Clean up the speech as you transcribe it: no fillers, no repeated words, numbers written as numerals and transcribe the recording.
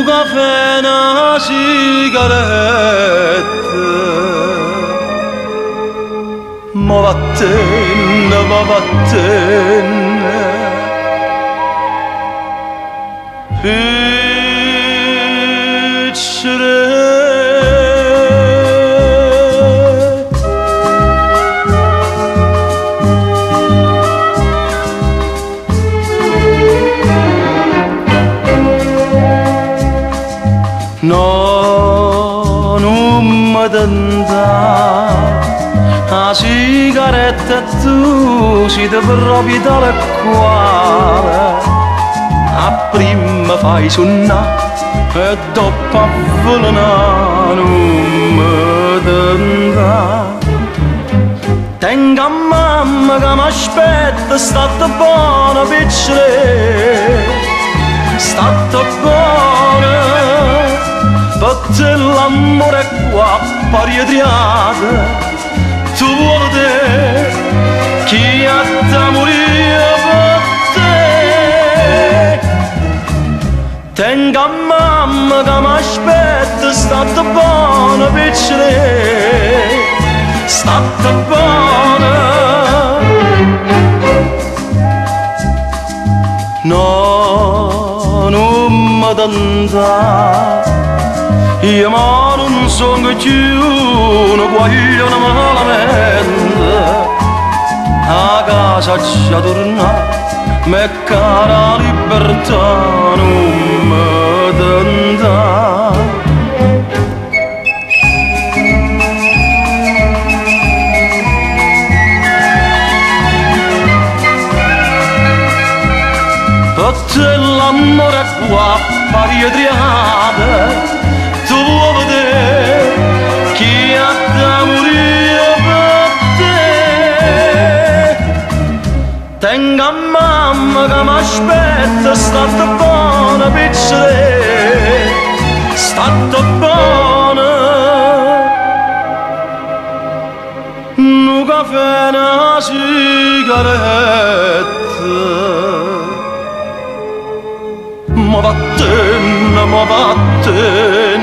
caffè, una sigaretta. Ma vattene, ma vattene. Piccere. No, non mi tenta la sigaretta e tu si ti proprio tale quale a prima fai suonare e dopo avvelenare non mi tenta. Tengo a mamma che mi aspetta, state buona piccere, state buona. Per te l'amore qua pariatriata, tu vuoi te, chi ha da morire per te. Tengo a mamma che mi aspetta, state buona piccere, state buona. No, non mi tenta. Io ma non sono più una guagliona malamente, a casa c'è tornare, me cara libertà non mi tenta. Per te l'amore qua pariatriata, tu vuoi vedere chi ha da morire per te. Tengo a mamma che mi aspetta, state buona piccere, state buona. Un caffè, una sigaretta. Ma vattene, ma vattene.